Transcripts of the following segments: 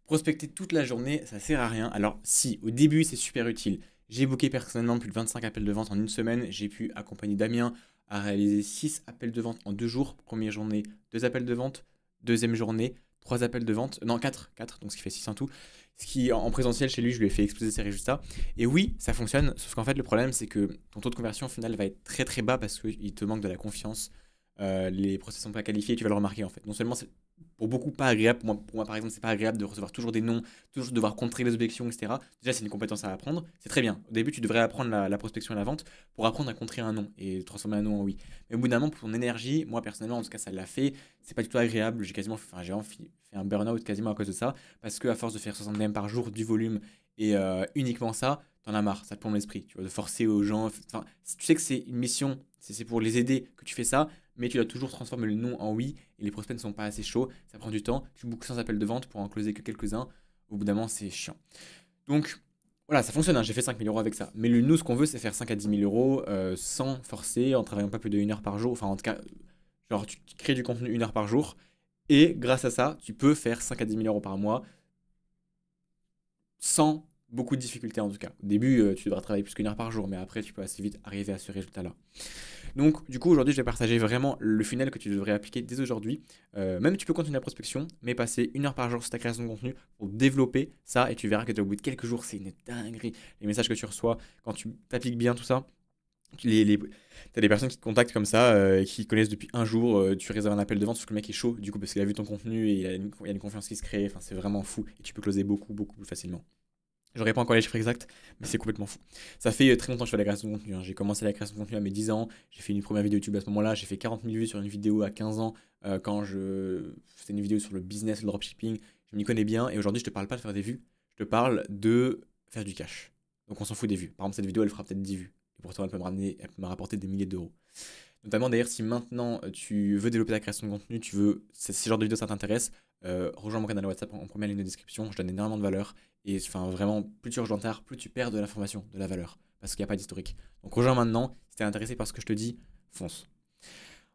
Prospecter toute la journée, ça sert à rien. Alors si, au début, c'est super utile. J'ai booké personnellement plus de 25 appels de vente en une semaine. J'ai pu accompagner Damien à réaliser 6 appels de vente en 2 jours. Première journée, 2 appels de vente. Deuxième journée, 3 appels de vente. Non, 4, donc ce qui fait 6 en tout. Ce qui, en présentiel chez lui, je lui ai fait exploser ses résultats. Et oui, ça fonctionne. Sauf qu'en fait, le problème, c'est que ton taux de conversion au final va être très très bas parce qu'il te manque de la confiance. Les process sont pas qualifiés, tu vas le remarquer en fait. Non seulement c'est pour beaucoup pas agréable, pour moi par exemple, c'est pas agréable de recevoir toujours des noms, toujours devoir contrer les objections, etc. Déjà, c'est une compétence à apprendre, c'est très bien. Au début, tu devrais apprendre la prospection et la vente pour apprendre à contrer un non et transformer un non en oui. Mais au bout d'un moment, pour ton énergie, moi personnellement, en tout cas, ça l'a fait, c'est pas du tout agréable. J'ai quasiment enfin, j'ai vraiment fait un burn-out quasiment à cause de ça, parce que à force de faire 60 DM par jour, du volume et uniquement ça, t'en as marre, ça te plombe l'esprit, tu vois, de forcer aux gens. Enfin, tu sais que c'est une mission, c'est pour les aider que tu fais ça, mais tu dois toujours transformer le non en oui, et les prospects ne sont pas assez chauds, ça prend du temps, tu bookes 100 appels de vente pour en closer que quelques-uns, au bout d'un moment c'est chiant. Donc voilà, ça fonctionne, hein, j'ai fait 5 000 € avec ça. Mais nous, ce qu'on veut, c'est faire 5 à 10 000 € sans forcer, en travaillant pas plus de 1 heure par jour. Enfin, en tout cas, genre, tu crées du contenu 1 heure par jour. Et grâce à ça, tu peux faire 5 à 10 000 € par mois sans beaucoup de difficultés en tout cas. Au début, tu devras travailler plus qu'1 heure par jour, mais après, tu peux assez vite arriver à ce résultat-là. Donc, du coup, aujourd'hui, je vais partager vraiment le funnel que tu devrais appliquer dès aujourd'hui. Même tu peux continuer la prospection, mais passer 1 heure par jour sur ta création de contenu pour développer ça, et tu verras que au bout de quelques jours, c'est une dinguerie. Les messages que tu reçois, quand tu t'appliques bien tout ça, t'as des personnes qui te contactent comme ça, qui te connaissent depuis un jour, tu réserves un appel de vente, sauf que le mec est chaud, du coup, parce qu'il a vu ton contenu et il y a une confiance qui se crée, enfin, c'est vraiment fou, et tu peux closer beaucoup, beaucoup plus facilement. J'aurais pas encore les chiffres exacts, mais c'est complètement fou. Ça fait très longtemps que je fais la création de contenu, hein. J'ai commencé la création de contenu à mes 10 ans. J'ai fait une première vidéo YouTube à ce moment-là. J'ai fait 40 000 vues sur une vidéo à 15 ans quand je faisais une vidéo sur le business, le dropshipping. Je m'y connais bien et aujourd'hui, je te parle pas de faire des vues. Je te parle de faire du cash. Donc on s'en fout des vues. Par exemple, cette vidéo, elle fera peut-être 10 vues. Et pourtant, elle peut me rapporter des milliers d'euros. Notamment d'ailleurs, si maintenant tu veux développer ta création de contenu, tu veux, ce genre de vidéo ça t'intéresse, rejoins mon canal WhatsApp en première ligne de description. Je donne énormément de valeur. Et enfin, vraiment, plus tu rejoins tard, plus tu perds de l'information, de la valeur. Parce qu'il n'y a pas d'historique. Donc rejoins maintenant. Si t'es intéressé par ce que je te dis, fonce.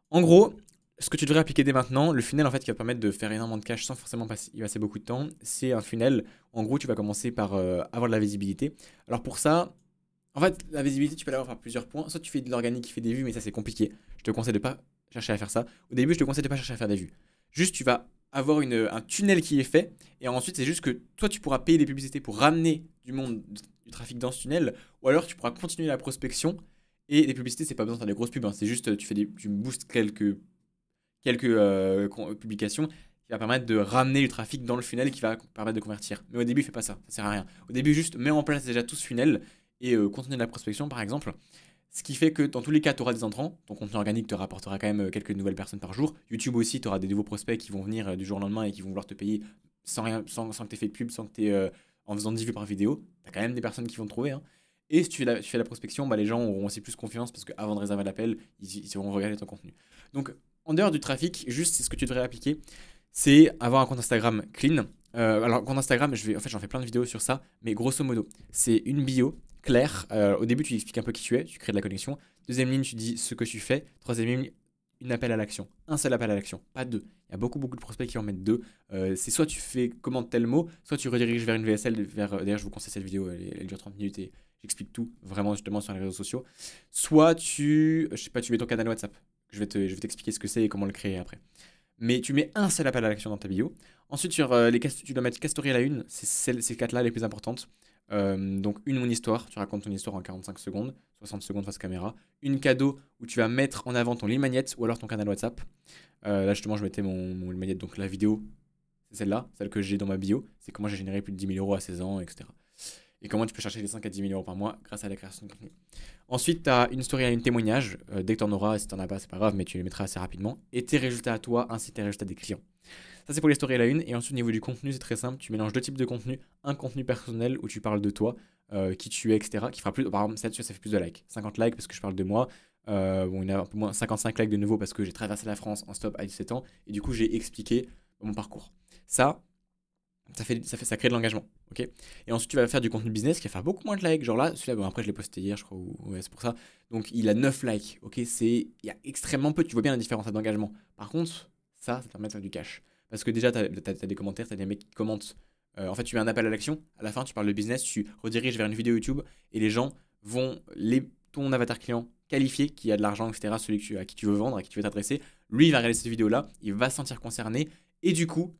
En gros, ce que tu devrais appliquer dès maintenant, le funnel en fait qui va te permettre de faire énormément de cash sans forcément y passer beaucoup de temps, c'est un funnel. En gros, tu vas commencer par avoir de la visibilité. Alors pour ça, en fait, la visibilité, tu peux l'avoir par plusieurs points. Soit tu fais de l'organique qui fait des vues, mais ça c'est compliqué. Je te conseille de pas chercher à faire ça. Au début, je te conseille de pas chercher à faire des vues. Juste, tu vas avoir un tunnel qui est fait, et ensuite, c'est juste que toi, tu pourras payer des publicités pour ramener du monde, du trafic dans ce tunnel, ou alors tu pourras continuer la prospection. Et les publicités, c'est pas besoin de faire des grosses pubs, hein. C'est juste, tu boostes quelques publications qui va permettre de ramener du trafic dans le funnel qui va permettre de convertir. Mais au début, fais pas ça, ça sert à rien. Au début, juste mets en place déjà tout ce funnel et continue la prospection par exemple. Ce qui fait que dans tous les cas, tu auras des entrants. Ton contenu organique te rapportera quand même quelques nouvelles personnes par jour. YouTube aussi, tu auras des nouveaux prospects qui vont venir du jour au lendemain et qui vont vouloir te payer sans, rien, sans que tu aies fait de pub, sans que tu aies, en faisant 10 vues par vidéo. Tu as quand même des personnes qui vont te trouver, hein. Et si tu fais la prospection, bah, les gens auront aussi plus confiance parce qu'avant de réserver l'appel, ils auront regardé ton contenu. Donc, en dehors du trafic, juste c'est ce que tu devrais appliquer, c'est avoir un compte Instagram clean. Alors, compte Instagram, en fait, j'en fais plein de vidéos sur ça, mais grosso modo, c'est une bio claire. Au début, tu expliques un peu qui tu es, tu crées de la connexion. Deuxième ligne, tu dis ce que tu fais. Troisième ligne, une appel à l'action. Un seul appel à l'action, pas deux. Il y a beaucoup, beaucoup de prospects qui en mettent deux. C'est soit tu fais commande tel mot, soit tu rediriges vers une VSL. D'ailleurs, je vous conseille cette vidéo, elle dure 30 minutes et j'explique tout vraiment justement sur les réseaux sociaux. Soit je sais pas, tu mets ton canal WhatsApp. Je vais t'expliquer ce que c'est et comment le créer après. Mais tu mets un seul appel à l'action dans ta bio. Ensuite, tu dois mettre Castory à la une. C'est ces quatre-là les plus importantes. Donc, une, mon histoire. Tu racontes ton histoire en 45 secondes, 60 secondes face caméra. Une cadeau où tu vas mettre en avant ton lead magnet ou alors ton canal WhatsApp. Là, justement, je mettais mon lead magnet. Donc, la vidéo, c'est celle-là, celle que j'ai dans ma bio. C'est comment j'ai généré plus de 10 000 € à 16 ans, etc. Et comment tu peux chercher les 5 à 10 000 € par mois grâce à la création de contenu. Ensuite, tu as une story à une témoignage. Dès que tu en auras, si tu n'en as pas, c'est pas grave, mais tu les mettras assez rapidement. Et tes résultats à toi, ainsi que tes résultats des clients. Ça, c'est pour les stories à la une. Et ensuite, au niveau du contenu, c'est très simple. Tu mélanges deux types de contenu. Un contenu personnel où tu parles de toi, qui tu es, etc. Qui fera plus. Par exemple, ça fait plus de likes. 50 likes parce que je parle de moi. Bon, il y en a un peu moins 55 likes de nouveau parce que j'ai traversé la France en stop à 17 ans. Et du coup, j'ai expliqué mon parcours. Ça, ça crée de l'engagement, ok. Et ensuite, tu vas faire du contenu business qui va faire beaucoup moins de likes. Genre là, celui-là, bon, après, je l'ai posté hier, je crois, ouais, c'est pour ça. Donc, il a 9 likes, ok. Il y a extrêmement peu, tu vois bien la différence d'engagement. Par contre, ça te permet de faire du cash. Parce que déjà, t'as des commentaires, t'as des mecs qui commentent En fait, tu mets un appel à l'action. À la fin, tu parles de business, tu rediriges vers une vidéo YouTube et les gens vont, ton avatar client qualifié, qui a de l'argent, etc., celui à qui tu veux vendre, à qui tu veux t'adresser, lui, il va regarder cette vidéo-là, il va se sentir concerné et du coup,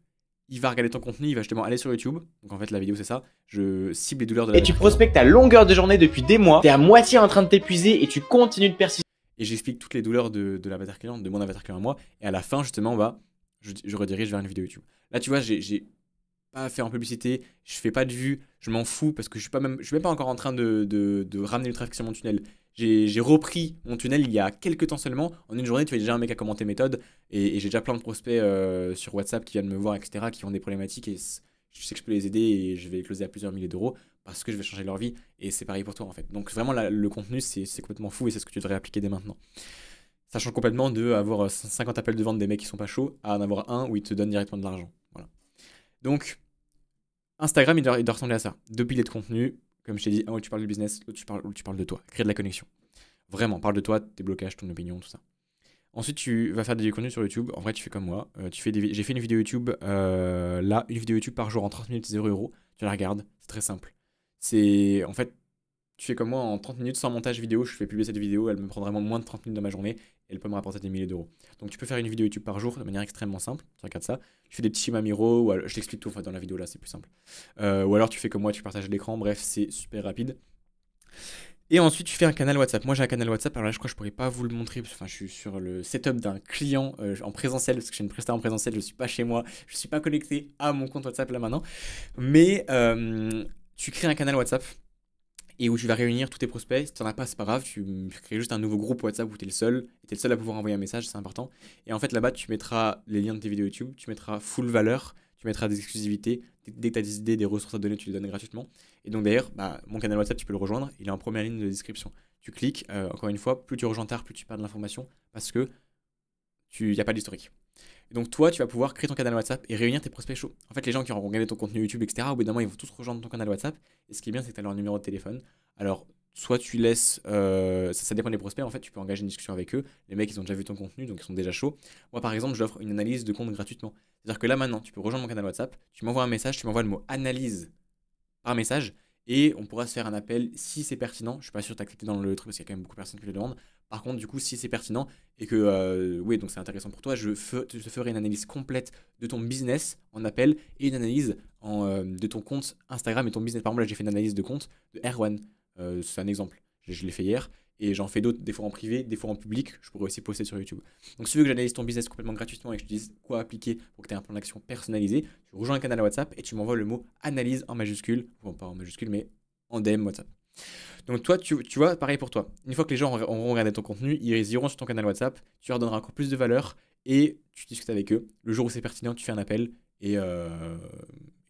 il va regarder ton contenu, il va justement aller sur YouTube. Donc en fait, la vidéo, c'est ça. Je cible les douleurs de Et tu l'avatar client. prospectes à longueur de journée depuis des mois, t'es à moitié en train de t'épuiser et tu continues de persister. Et j'explique toutes les douleurs de l'avatar client, de mon avatar client à moi. Et à la fin, justement, je redirige vers une vidéo YouTube. Là, tu vois, j'ai pas fait en publicité, je fais pas de vues, je m'en fous parce que je suis même pas encore en train de ramener le trafic sur mon tunnel. J'ai repris mon tunnel il y a quelques temps seulement. En une journée, tu as déjà un mec à commenter méthode et j'ai déjà plein de prospects sur WhatsApp qui viennent me voir, etc., qui ont des problématiques et je sais que je peux les aider et je vais les closer à plusieurs milliers d'euros parce que je vais changer leur vie et c'est pareil pour toi en fait. Donc vraiment, le contenu, c'est complètement fou et c'est ce que tu devrais appliquer dès maintenant. Ça change complètement de avoir 50 appels de vente des mecs qui sont pas chauds à en avoir un où ils te donnent directement de l'argent. Voilà. Donc, Instagram, il doit ressembler à ça. Deux piliers de contenu, comme je t'ai dit, un où tu parles du business, l'autre où tu parles de toi. Créer de la connexion. Vraiment, parle de toi, tes blocages, ton opinion, tout ça. Ensuite, tu vas faire des contenus sur YouTube. En vrai, tu fais comme moi. J'ai fait une vidéo YouTube, là, une vidéo YouTube par jour en 30 minutes, 0 €. Tu la regardes, c'est très simple. En fait, tu fais comme moi, en 30 minutes sans montage vidéo, je fais publier cette vidéo, elle me prend vraiment moins de 30 minutes dans ma journée, et elle peut me rapporter des milliers d'euros. Donc tu peux faire une vidéo YouTube par jour de manière extrêmement simple, tu regardes ça, tu fais des petits schémas miro, ou alors, je t'explique tout en fait, dans la vidéo là, c'est plus simple. Ou alors tu fais comme moi, tu partages l'écran, bref, c'est super rapide. Et ensuite, tu fais un canal WhatsApp. Moi, j'ai un canal WhatsApp. Alors là, je crois que je pourrais pas vous le montrer. Enfin, je suis sur le setup d'un client en présentiel parce que j'ai une prestation en présentiel. Je suis pas chez moi. Je suis pas connecté à mon compte WhatsApp là maintenant. Mais tu crées un canal WhatsApp et où tu vas réunir tous tes prospects. Si tu n'en as pas, c'est pas grave. Tu crées juste un nouveau groupe WhatsApp où tu es le seul. Et tu es le seul à pouvoir envoyer un message. C'est important. Et en fait, là-bas, tu mettras les liens de tes vidéos YouTube. Tu mettras full valeur. Tu mettras des exclusivités. Dès que tu as des idées, des ressources à donner, tu les donnes gratuitement. Et donc d'ailleurs, mon canal WhatsApp, tu peux le rejoindre. Il est en première ligne de description. Tu cliques, encore une fois, plus tu rejoins tard, plus tu perds de l'information parce que il n'y a pas d'historique. Et donc toi, tu vas pouvoir créer ton canal WhatsApp et réunir tes prospects chauds. En fait, les gens qui auront regardé ton contenu YouTube, etc., au bout d'un moment, ils vont tous rejoindre ton canal WhatsApp. Et ce qui est bien, c'est que tu as leur numéro de téléphone. Alors, soit tu laisses, ça dépend des prospects, en fait, tu peux engager une discussion avec eux. Les mecs, ils ont déjà vu ton contenu, donc ils sont déjà chauds. Moi, par exemple, j'offre une analyse de compte gratuitement. C'est-à-dire que là, maintenant, tu peux rejoindre mon canal WhatsApp, tu m'envoies un message, tu m'envoies le mot analyse par message et on pourra se faire un appel si c'est pertinent. Je suis pas sûr d'accepter dans le truc parce qu'il y a quand même beaucoup de personnes qui le demandent. Par contre, du coup, si c'est pertinent et que oui, donc c'est intéressant pour toi, je te ferai une analyse complète de ton business en appel et une analyse de ton compte Instagram et ton business. Par exemple, là, j'ai fait une analyse de compte de Erwan. C'est un exemple. Je l'ai fait hier et j'en fais d'autres, des fois en privé, des fois en public. Je pourrais aussi poster sur YouTube. Donc, si tu veux que j'analyse ton business complètement gratuitement et que je te dise quoi appliquer pour que tu aies un plan d'action personnalisé, tu rejoins un canal WhatsApp et tu m'envoies le mot analyse en majuscule, bon, pas en majuscule, mais en DM WhatsApp. Donc toi, tu vois, pareil pour toi. Une fois que les gens auront regardé ton contenu, ils iront sur ton canal WhatsApp, tu leur donneras encore plus de valeur et tu discutes avec eux. Le jour où c'est pertinent, tu fais un appel et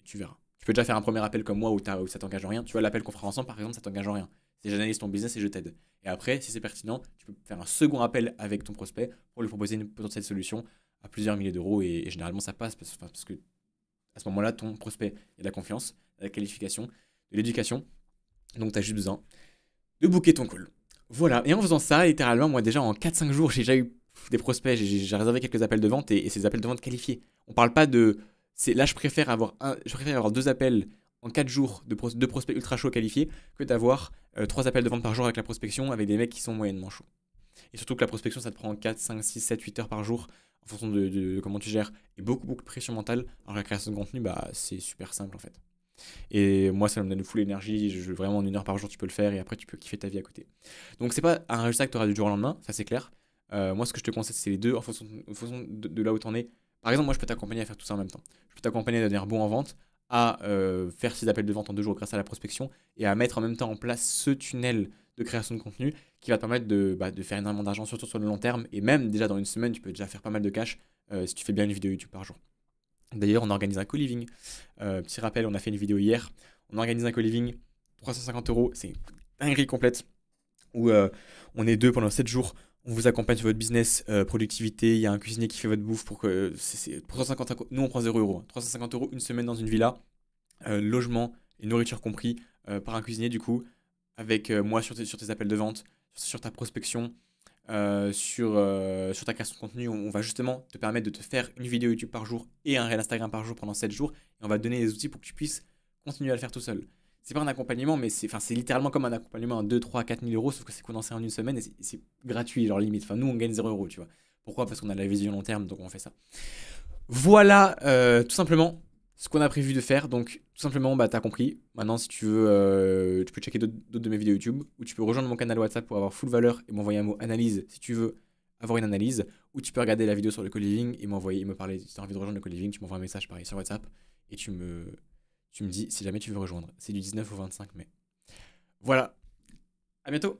tu verras. Tu peux déjà faire un premier appel comme moi où ça t'engage en rien. Tu vois, l'appel qu'on fera ensemble, par exemple, ça t'engage en rien. C'est j'analyse ton business et je t'aide. Et après, si c'est pertinent, tu peux faire un second appel avec ton prospect pour lui proposer une potentielle solution à plusieurs milliers d'euros. Et généralement, ça passe parce que à ce moment-là, ton prospect, il y a de la confiance, de la qualification, de l'éducation. Donc, tu as juste besoin de booker ton call. Voilà. Et en faisant ça, littéralement, moi, déjà en 4-5 jours, j'ai déjà eu des prospects, j'ai réservé quelques appels de vente et c'est des appels de vente qualifiés. On parle pas de. Là, je préfère avoir deux appels en 4 jours de prospects ultra chauds qualifiés que d'avoir 3 appels de vente par jour avec la prospection avec des mecs qui sont moyennement chauds. Et surtout que la prospection, ça te prend 4, 5, 6, 7, 8 heures par jour en fonction de comment tu gères et beaucoup, beaucoup de pression mentale. Alors la création de contenu, c'est super simple en fait. Et moi, ça me donne full énergie. Vraiment, en 1 heure par jour, tu peux le faire et après, tu peux kiffer ta vie à côté. Donc, c'est pas un résultat que tu auras du jour au lendemain, ça c'est clair. Moi, ce que je te conseille, c'est les deux en fonction de là où tu en es. Par exemple, moi, je peux t'accompagner à faire tout ça en même temps. Je peux t'accompagner à devenir bon en vente, à faire 6 appels de vente en 2 jours grâce à la prospection et à mettre en même temps en place ce tunnel de création de contenu qui va te permettre de faire énormément d'argent, surtout sur le long terme. Et même déjà dans une semaine, tu peux déjà faire pas mal de cash si tu fais bien une vidéo YouTube par jour. D'ailleurs, on organise un co-living. Petit rappel, on a fait une vidéo hier. On organise un co-living, 350 €. C'est une dinguerie complète où on est deux pendant 7 jours. On vous accompagne sur votre business, productivité. Il y a un cuisinier qui fait votre bouffe pour que. 350 €. Nous, on prend 0 €. 350 € une semaine dans une villa, logement et nourriture compris, par un cuisinier du coup, avec moi sur tes appels de vente, sur ta prospection. sur ta création de contenu. On va justement te permettre de te faire une vidéo YouTube par jour et un réel Instagram par jour pendant 7 jours. Et on va te donner des outils pour que tu puisses continuer à le faire tout seul. C'est pas un accompagnement, mais c'est littéralement comme un accompagnement à 2, 3, 4 000 euros, sauf que c'est condensé en une semaine et c'est gratuit, genre limite. Enfin, nous, on gagne 0 euros, tu vois. Pourquoi? Parce qu'on a la vision long terme, donc on fait ça. Voilà, tout simplement ce qu'on a prévu de faire. Donc, tout simplement, bah, t'as compris. Maintenant, si tu veux, tu peux checker d'autres de mes vidéos YouTube ou tu peux rejoindre mon canal WhatsApp pour avoir full valeur et m'envoyer un mot analyse si tu veux avoir une analyse. Ou tu peux regarder la vidéo sur le co-living et me parler. Si tu as envie de rejoindre le co-living, tu m'envoies un message pareil sur WhatsApp et tu me dis si jamais tu veux rejoindre. C'est du 19 au 25 mai. Voilà, à bientôt!